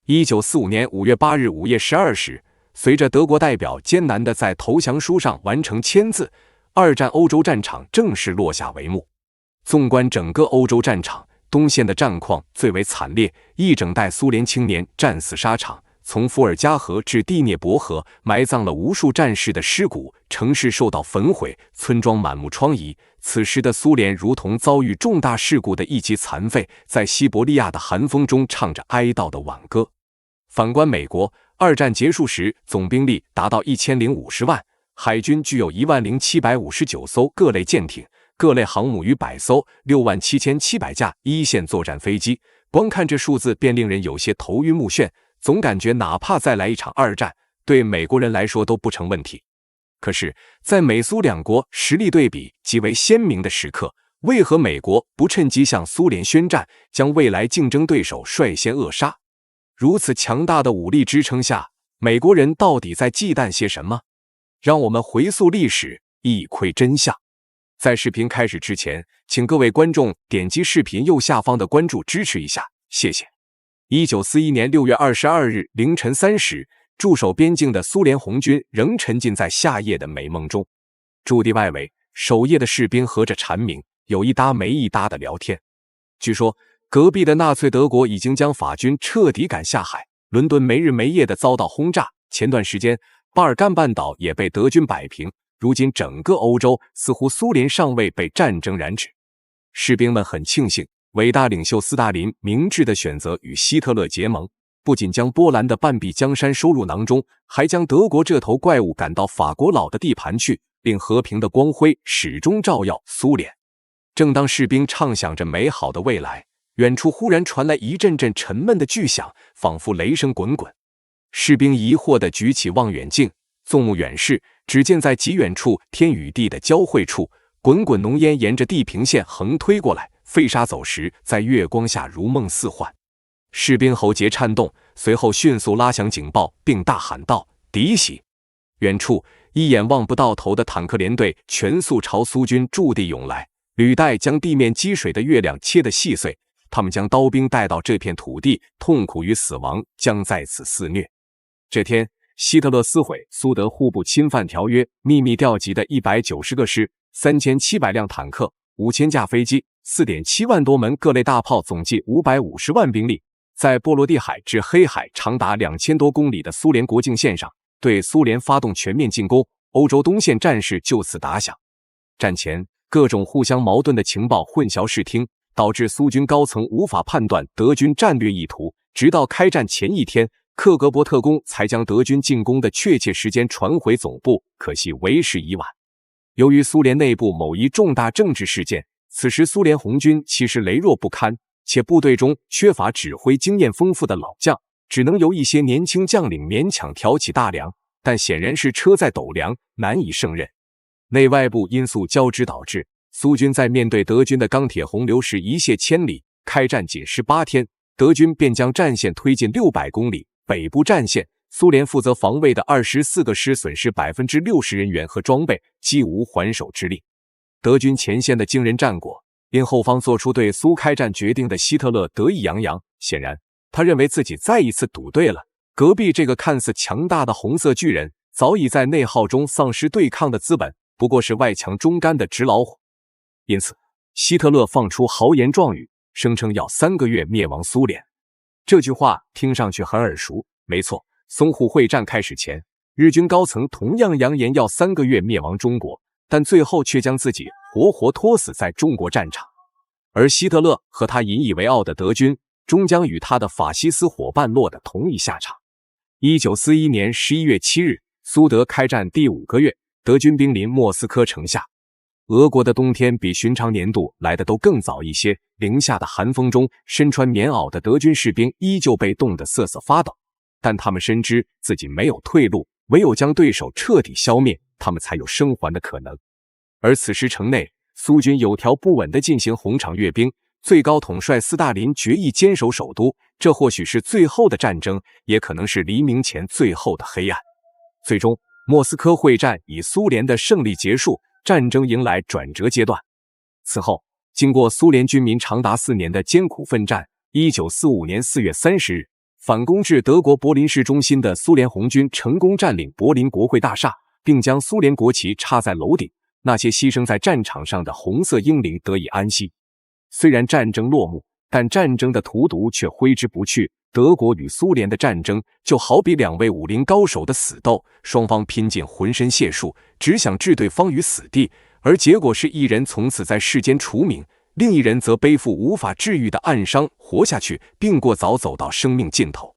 1945年5月8日午夜12时，随着德国代表艰难地在投降书上完成签字，二战欧洲战场正式落下帷幕。纵观整个欧洲战场，东线的战况最为惨烈，一整代苏联青年战死沙场，从伏尔加河至第聂伯河，埋葬了无数战士的尸骨，城市受到焚毁，村庄满目疮痍。此时的苏联如同遭遇重大事故的一级残废，在西伯利亚的寒风中唱着哀悼的挽歌。反观美国，二战结束时总兵力达到1050万，海军具有10759艘各类舰艇，各类航母逾100艘，67700架一线作战飞机。光看这数字便令人有些头晕目眩，总感觉哪怕再来一场二战，对美国人来说都不成问题。可是，在美苏两国实力对比极为鲜明的时刻，为何美国不趁机向苏联宣战，将未来竞争对手率先扼杀？如此强大的武力支撑下，美国人到底在忌惮些什么？让我们回溯历史，一窥真相。在视频开始之前，请各位观众点击视频右下方的关注支持一下，谢谢。1941年6月22日凌晨3时，驻守边境的苏联红军仍沉浸在夏夜的美梦中。驻地外围，守夜的士兵合着蝉鸣，有一搭没一搭的聊天。据说，隔壁的纳粹德国已经将法军彻底赶下海，伦敦没日没夜地遭到轰炸。前段时间，巴尔干半岛也被德军摆平。如今整个欧洲似乎苏联尚未被战争染指。士兵们很庆幸，伟大领袖斯大林明智地选择与希特勒结盟，不仅将波兰的半壁江山收入囊中，还将德国这头怪物赶到法国佬的地盘去，令和平的光辉始终照耀苏联。正当士兵畅想着美好的未来，远处忽然传来一阵阵沉闷的巨响，仿佛雷声滚滚。士兵疑惑地举起望远镜，纵目远视，只见在极远处天与地的交汇处，滚滚浓烟沿着地平线横推过来，飞沙走石，在月光下如梦似幻。士兵喉结颤动，随后迅速拉响警报，并大喊道：“敌袭！”远处一眼望不到头的坦克连队全速朝苏军驻地涌来，履带将地面积水的月亮切得细碎。他们将刀兵带到这片土地，痛苦与死亡将在此肆虐。这天，希特勒撕毁苏德互不侵犯条约，秘密调集的190个师、3700辆坦克、5000架飞机、4.7万多门各类大炮，总计550万兵力，在波罗的海至黑海长达2000多公里的苏联国境线上，对苏联发动全面进攻。欧洲东线战事就此打响。战前，各种互相矛盾的情报混淆视听，导致苏军高层无法判断德军战略意图，直到开战前一天，克格勃特工才将德军进攻的确切时间传回总部，可惜为时已晚。由于苏联内部某一重大政治事件，此时苏联红军其实羸弱不堪，且部队中缺乏指挥经验丰富的老将，只能由一些年轻将领勉强挑起大梁，但显然是车载斗量，难以胜任。内外部因素交织导致苏军在面对德军的钢铁洪流时一泻千里，开战仅18天，德军便将战线推进600公里。北部战线，苏联负责防卫的24个师损失60%人员和装备，几无还手之力。德军前线的惊人战果，令后方做出对苏开战决定的希特勒得意洋洋。显然，他认为自己再一次赌对了。隔壁这个看似强大的红色巨人，早已在内耗中丧失对抗的资本，不过是外强中干的纸老虎。因此，希特勒放出豪言壮语，声称要3个月灭亡苏联。这句话听上去很耳熟，没错，淞沪会战开始前，日军高层同样扬言要3个月灭亡中国，但最后却将自己活活拖死在中国战场。而希特勒和他引以为傲的德军，终将与他的法西斯伙伴落得同一下场。1941年11月7日，苏德开战第5个月，德军兵临莫斯科城下。俄国的冬天比寻常年度来的都更早一些，零下的寒风中，身穿棉袄的德军士兵依旧被冻得瑟瑟发抖，但他们深知自己没有退路，唯有将对手彻底消灭，他们才有生还的可能。而此时城内，苏军有条不紊地进行红场阅兵，最高统帅斯大林决意坚守首都，这或许是最后的战争，也可能是黎明前最后的黑暗。最终，莫斯科会战以苏联的胜利结束，战争迎来转折阶段。此后，经过苏联军民长达4年的艰苦奋战，1945年4月30日，反攻至德国柏林市中心的苏联红军成功占领柏林国会大厦，并将苏联国旗插在楼顶，那些牺牲在战场上的红色英灵得以安息。虽然战争落幕，但战争的荼毒却挥之不去。德国与苏联的战争就好比两位武林高手的死斗，双方拼尽浑身解数，只想置对方于死地，而结果是一人从此在世间除名，另一人则背负无法治愈的暗伤活下去，并过早走到生命尽头。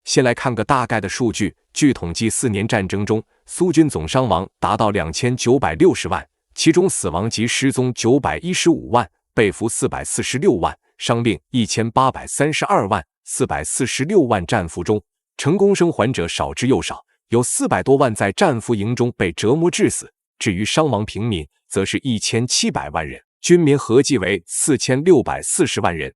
先来看个大概的数据，据统计4年战争中，苏军总伤亡达到2960万，其中死亡及失踪915万，被俘446万，伤病1832万。446万战俘中，成功生还者少之又少，有400多万在战俘营中被折磨致死。至于伤亡平民，则是1700万人，军民合计为4640万人。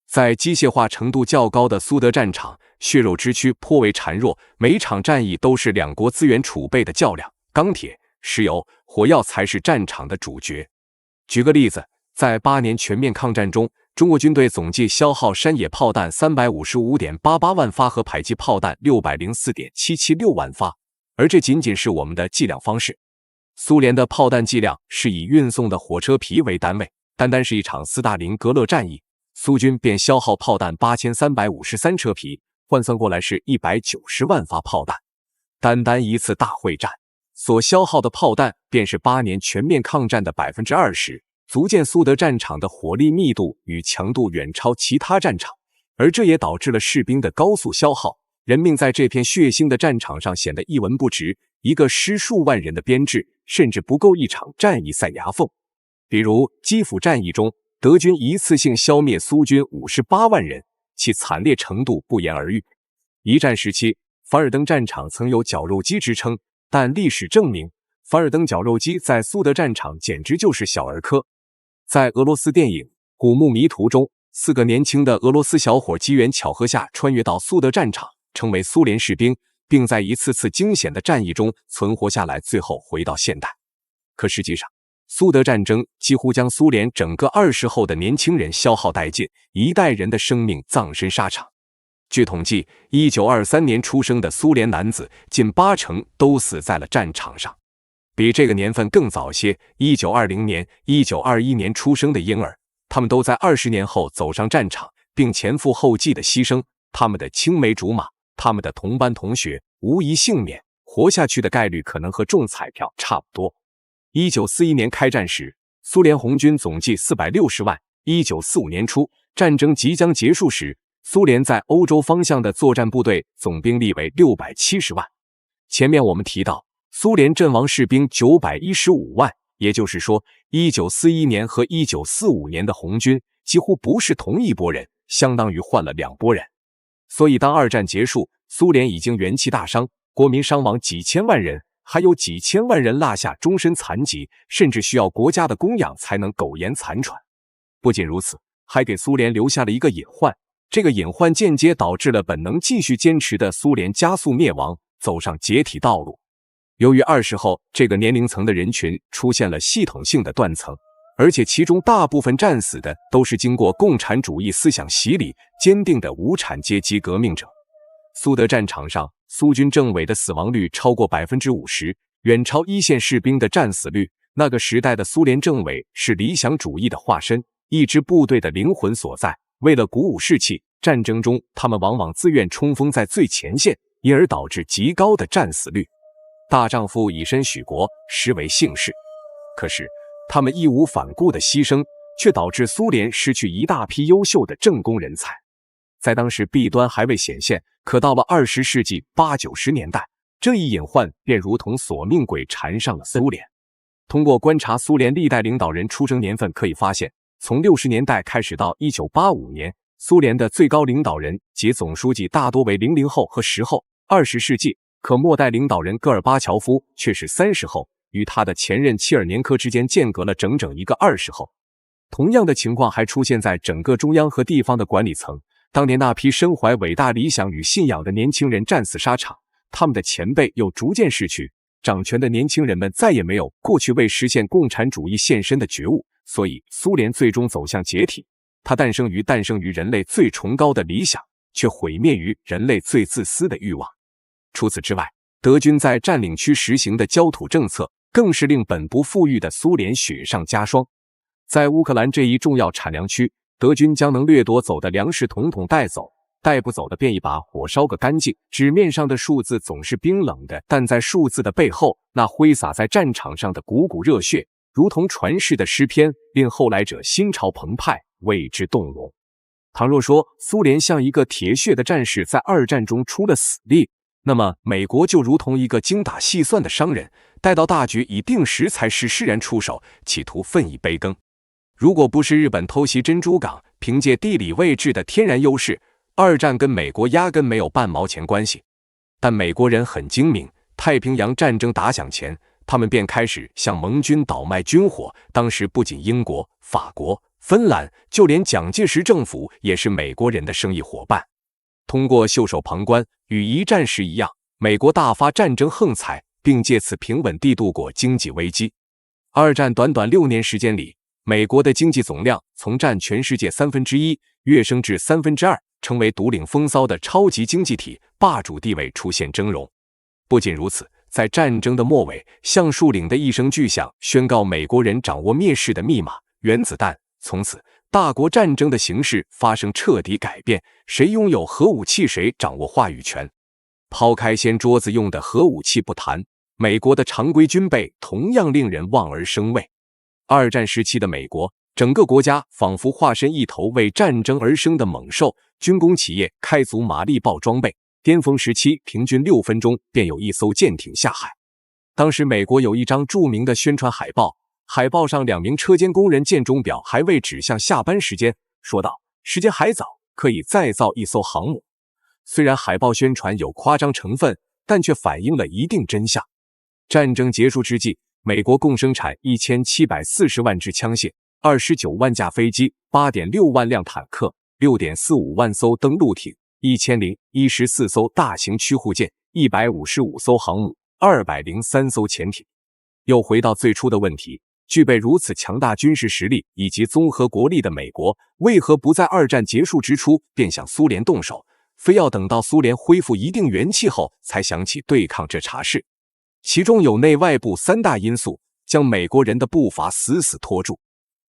在机械化程度较高的苏德战场，血肉之躯颇为孱弱，每场战役都是两国资源储备的较量，钢铁、石油、火药才是战场的主角。举个例子，在8年全面抗战中，中国军队总计消耗山野炮弹355.88万发和迫击炮弹604.776万发，而这仅仅是我们的计量方式。苏联的炮弹计量是以运送的火车皮为单位，单是一场斯大林格勒战役，苏军便消耗炮弹8353车皮，换算过来是190万发炮弹。单一次大会战所消耗的炮弹便是8年全面抗战的20%。足见苏德战场的火力密度与强度远超其他战场，而这也导致了士兵的高速消耗，人命在这片血腥的战场上显得一文不值，一个师数万人的编制甚至不够一场战役塞牙缝。比如基辅战役中，德军一次性消灭苏军58万人，其惨烈程度不言而喻。一战时期，凡尔登战场曾有绞肉机之称，但历史证明，凡尔登绞肉机在苏德战场简直就是小儿科。在俄罗斯电影《古墓迷途》中，4个年轻的俄罗斯小伙机缘巧合下穿越到苏德战场，成为苏联士兵，并在一次次惊险的战役中存活下来，最后回到现代。可实际上，苏德战争几乎将苏联整个20后的年轻人消耗殆尽，一代人的生命葬身沙场。据统计，1923年出生的苏联男子近80%都死在了战场上。比这个年份更早些，1920年、1921年出生的婴儿，他们都在20年后走上战场，并前赴后继的牺牲。他们的青梅竹马，他们的同班同学，无一幸免，活下去的概率可能和中彩票差不多。1941年开战时，苏联红军总计460万。1945年初，战争即将结束时，苏联在欧洲方向的作战部队总兵力为670万。前面我们提到，苏联阵亡士兵915万，也就是说，1941年和1945年的红军几乎不是同一拨人，相当于换了2拨人。所以当二战结束，苏联已经元气大伤，国民伤亡几千万人，还有几千万人落下终身残疾，甚至需要国家的供养才能苟延残喘。不仅如此，还给苏联留下了一个隐患，这个隐患间接导致了本能继续坚持的苏联加速灭亡，走上解体道路。由于20后这个年龄层的人群出现了系统性的断层，而且其中大部分战死的都是经过共产主义思想洗礼、坚定的无产阶级革命者。苏德战场上，苏军政委的死亡率超过 50%， 远超一线士兵的战死率。那个时代的苏联政委是理想主义的化身，一支部队的灵魂所在。为了鼓舞士气，战争中他们往往自愿冲锋在最前线，因而导致极高的战死率。大丈夫以身许国，实为幸事。可是他们义无反顾的牺牲，却导致苏联失去一大批优秀的政工人才。在当时弊端还未显现，可到了20世纪80、90年代，这一隐患便如同索命鬼缠上了苏联。通过观察苏联历代领导人出生年份可以发现，从60年代开始到1985年，苏联的最高领导人及总书记大多为00后和10后。20世纪可末代领导人戈尔巴乔夫却是30后，与他的前任切尔年科之间间隔了整整一个20后。同样的情况还出现在整个中央和地方的管理层。当年那批身怀伟大理想与信仰的年轻人战死沙场，他们的前辈又逐渐逝去，掌权的年轻人们再也没有过去为实现共产主义献身的觉悟，所以苏联最终走向解体。它诞生于人类最崇高的理想，却毁灭于人类最自私的欲望。除此之外，德军在占领区实行的焦土政策，更是令本不富裕的苏联雪上加霜。在乌克兰这一重要产粮区，德军将能掠夺走的粮食统统带走，带不走的便一把火烧个干净。纸面上的数字总是冰冷的，但在数字的背后，那挥洒在战场上的股股热血，如同传世的诗篇，令后来者心潮澎湃，为之动容。倘若说苏联像一个铁血的战士在二战中出了死力，那么美国就如同一个精打细算的商人，待到大局已定时才释然出手，企图分一杯羹。如果不是日本偷袭珍珠港，凭借地理位置的天然优势，二战跟美国压根没有半毛钱关系。但美国人很精明，太平洋战争打响前，他们便开始向盟军倒卖军火。当时不仅英国、法国、芬兰，就连蒋介石政府也是美国人的生意伙伴。通过袖手旁观，与一战时一样，美国大发战争横财，并借此平稳地度过经济危机。二战短短6年时间里，美国的经济总量从占全世界1/3跃升至2/3，成为独领风骚的超级经济体，霸主地位出现峥嵘。不仅如此，在战争的末尾，橡树岭的一声巨响宣告美国人掌握灭世的密码——原子弹。从此，大国战争的形势发生彻底改变，谁拥有核武器，谁掌握话语权。抛开掀桌子用的核武器不谈，美国的常规军备同样令人望而生畏。二战时期的美国，整个国家仿佛化身一头为战争而生的猛兽，军工企业开足马力爆装备，巅峰时期平均6分钟便有一艘舰艇下海。当时美国有一张著名的宣传海报，海报上2名车间工人见钟表还未指向下班时间，说道：“时间还早，可以再造一艘航母。”虽然海报宣传有夸张成分，但却反映了一定真相。战争结束之际，美国共生产1740万支枪械，29万架飞机，8.6万辆坦克，6.45万艘登陆艇，1014艘大型驱护舰，155艘航母，203艘潜艇。又回到最初的问题，具备如此强大军事实力以及综合国力的美国，为何不在二战结束之初便向苏联动手，非要等到苏联恢复一定元气后才想起对抗这茬事？其中有内外部3大因素，将美国人的步伐死死拖住。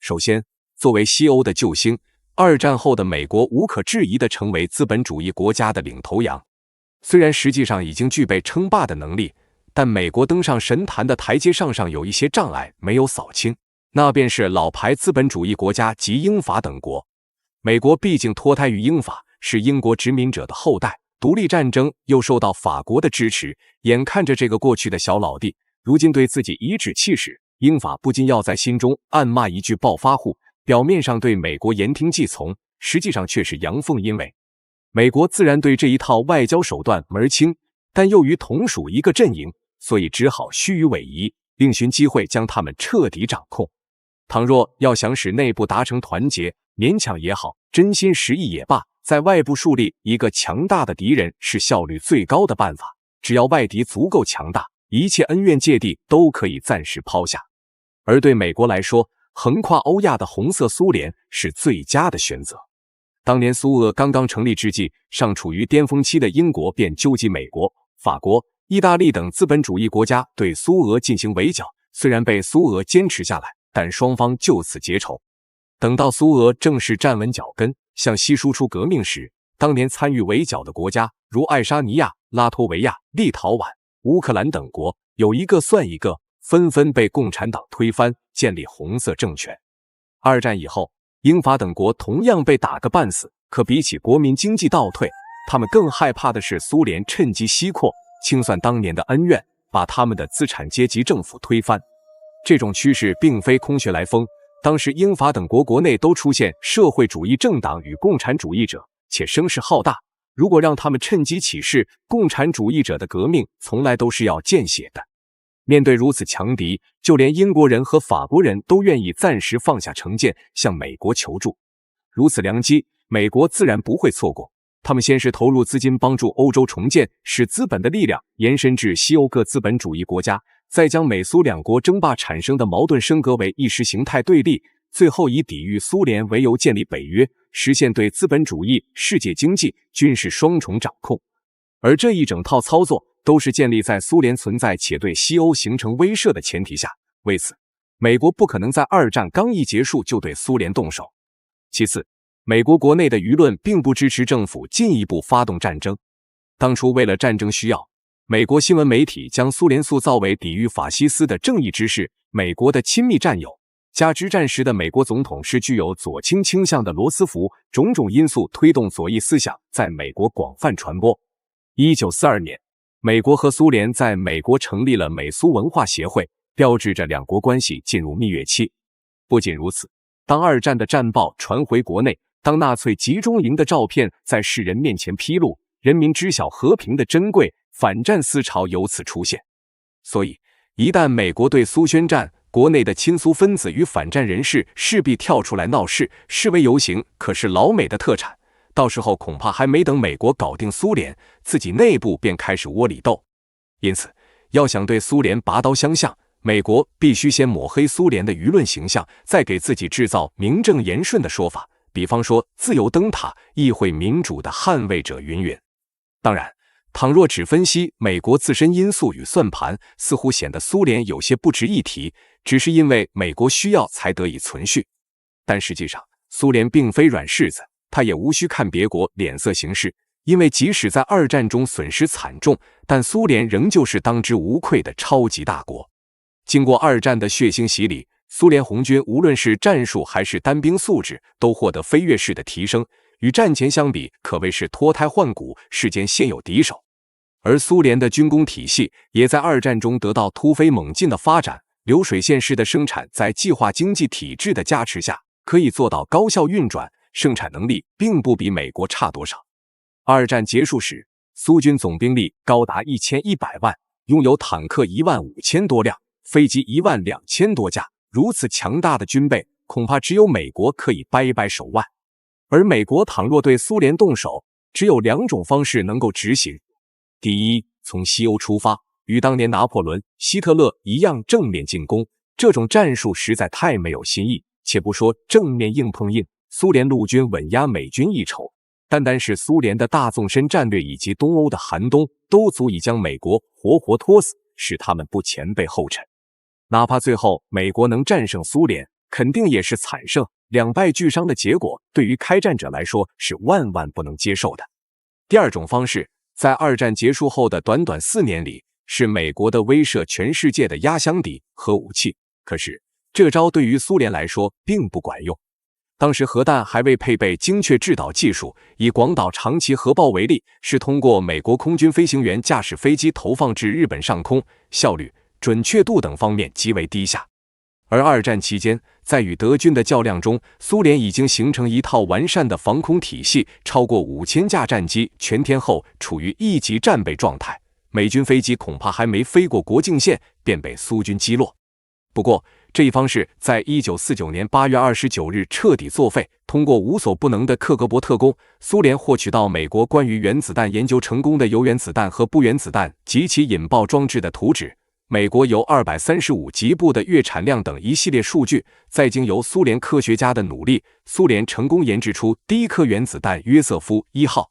首先，作为西欧的救星，二战后的美国无可置疑地成为资本主义国家的领头羊。虽然实际上已经具备称霸的能力，但美国登上神坛的台阶上有一些障碍没有扫清，那便是老牌资本主义国家及英法等国。美国毕竟脱胎于英法，是英国殖民者的后代，独立战争又受到法国的支持，眼看着这个过去的小老弟，如今对自己颐指气使，英法不禁要在心中暗骂一句暴发户，表面上对美国言听计从，实际上却是阳奉阴违。美国自然对这一套外交手段门儿清，但又于同属一个阵营，所以只好虚与委蛇，另寻机会将他们彻底掌控。倘若要想使内部达成团结，勉强也好，真心实意也罢，在外部树立一个强大的敌人是效率最高的办法。只要外敌足够强大，一切恩怨芥蒂都可以暂时抛下。而对美国来说，横跨欧亚的红色苏联是最佳的选择。当年苏俄刚刚成立之际，尚处于巅峰期的英国便纠集美国、法国、意大利等资本主义国家对苏俄进行围剿，虽然被苏俄坚持下来，但双方就此结仇。等到苏俄正式站稳脚跟，向西输出革命时，当年参与围剿的国家如爱沙尼亚、拉脱维亚、立陶宛、乌克兰等国，有一个算一个，纷纷被共产党推翻，建立红色政权。二战以后，英法等国同样被打个半死，可比起国民经济倒退，他们更害怕的是苏联趁机西扩，清算当年的恩怨，把他们的资产阶级政府推翻。这种趋势并非空穴来风，当时英法等国国内都出现社会主义政党与共产主义者，且声势浩大。如果让他们趁机起事，共产主义者的革命从来都是要见血的。面对如此强敌，就连英国人和法国人都愿意暂时放下成见，向美国求助。如此良机，美国自然不会错过。他们先是投入资金帮助欧洲重建，使资本的力量延伸至西欧各资本主义国家，再将美苏两国争霸产生的矛盾升格为意识形态对立，最后以抵御苏联为由建立北约，实现对资本主义、世界经济、军事双重掌控。而这一整套操作都是建立在苏联存在且对西欧形成威慑的前提下。为此，美国不可能在二战刚一结束就对苏联动手。其次，美国国内的舆论并不支持政府进一步发动战争。当初为了战争需要，美国新闻媒体将苏联塑造为抵御法西斯的正义之士，美国的亲密战友。加之战时的美国总统是具有左倾倾向的罗斯福，种种因素推动左翼思想在美国广泛传播。1942年，美国和苏联在美国成立了美苏文化协会，标志着两国关系进入蜜月期。不仅如此，当二战的战报传回国内，当纳粹集中营的照片在世人面前披露，人民知晓和平的珍贵，反战思潮由此出现。所以，一旦美国对苏宣战，国内的亲苏分子与反战人士势必跳出来闹事，示威游行可是老美的特产。到时候恐怕还没等美国搞定苏联，自己内部便开始窝里斗。因此，要想对苏联拔刀相向，美国必须先抹黑苏联的舆论形象，再给自己制造名正言顺的说法，比方说自由灯塔、议会民主的捍卫者云云。当然，倘若只分析美国自身因素与算盘，似乎显得苏联有些不值一提，只是因为美国需要才得以存续。但实际上，苏联并非软柿子，他也无需看别国脸色行事，因为即使在二战中损失惨重，但苏联仍旧是当之无愧的超级大国。经过二战的血腥洗礼，苏联红军无论是战术还是单兵素质都获得飞跃式的提升，与战前相比可谓是脱胎换骨，世间鲜有敌手。而苏联的军工体系也在二战中得到突飞猛进的发展，流水线式的生产在计划经济体制的加持下，可以做到高效运转，生产能力并不比美国差多少。二战结束时，苏军总兵力高达1100万，拥有坦克15000多辆，飞机12000多架。如此强大的军备，恐怕只有美国可以掰一掰手腕。而美国倘若对苏联动手，只有两种方式能够执行。第一，从西欧出发，与当年拿破仑、希特勒一样正面进攻，这种战术实在太没有新意。且不说正面硬碰硬，苏联陆军稳压美军一筹，单单是苏联的大纵深战略以及东欧的寒冬，都足以将美国活活拖死，使他们不前辈后尘。哪怕最后美国能战胜苏联，肯定也是惨胜，两败俱伤的结果，对于开战者来说是万万不能接受的。第二种方式，在二战结束后的短短4年里，是美国的威慑全世界的压箱底核武器。可是这招对于苏联来说并不管用。当时核弹还未配备精确制导技术，以广岛长崎核爆为例，是通过美国空军飞行员驾驶飞机投放至日本上空，效率、准确度等方面极为低下。而二战期间，在与德军的较量中，苏联已经形成一套完善的防空体系，超过5000架战机全天候处于一级战备状态，美军飞机恐怕还没飞过国境线便被苏军击落。不过这一方式在1949年8月29日彻底作废。通过无所不能的克格勃特工，苏联获取到美国关于原子弹研究成功的铀原子弹和不原子弹及其引爆装置的图纸，美国铀235级部的月产量等一系列数据，再经由苏联科学家的努力，苏联成功研制出第一颗原子弹约瑟夫1号。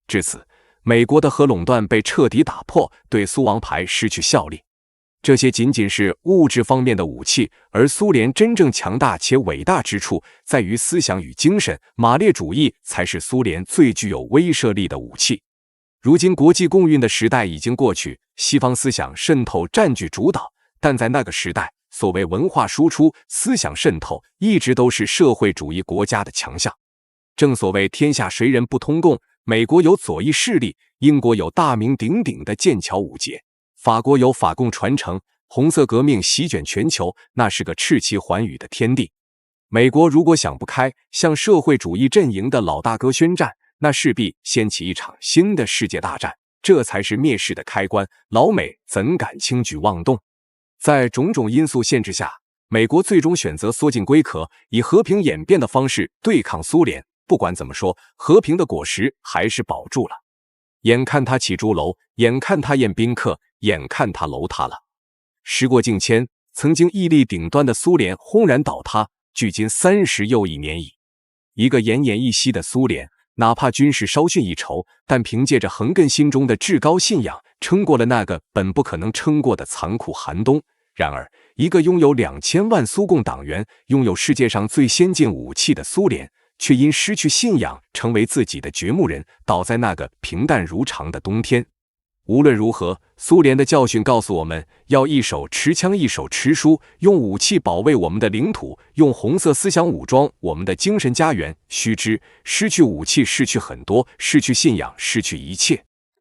至此，美国的核垄断被彻底打破，对苏王牌失去效力。这些仅仅是物质方面的武器，而苏联真正强大且伟大之处在于思想与精神，马列主义才是苏联最具有威慑力的武器。如今国际共运的时代已经过去，西方思想渗透占据主导，但在那个时代，所谓文化输出、思想渗透一直都是社会主义国家的强项。正所谓天下谁人不通共，美国有左翼势力，英国有大名鼎鼎的剑桥五杰，法国有法共传承，红色革命席卷全球，那是个赤旗环宇的天地。美国如果想不开，向社会主义阵营的老大哥宣战，那势必掀起一场新的世界大战，这才是灭世的开关，老美怎敢轻举妄动？在种种因素限制下，美国最终选择缩进龟壳，以和平演变的方式对抗苏联。不管怎么说，和平的果实还是保住了。眼看他起朱楼，眼看他宴宾客，眼看他楼塌了。时过境迁，曾经屹立顶端的苏联轰然倒塌，距今30又一年矣。一个奄奄一息的苏联，哪怕军事稍逊一筹，但凭借着横亘心中的至高信仰，撑过了那个本不可能撑过的残酷寒冬。然而，一个拥有2000万苏共党员、拥有世界上最先进武器的苏联，却因失去信仰，成为自己的掘墓人，倒在那个平淡如常的冬天。无论如何，苏联的教训告诉我们，要一手持枪，一手持书，用武器保卫我们的领土，用红色思想武装我们的精神家园。须知，失去武器，失去很多；失去信仰，失去一切。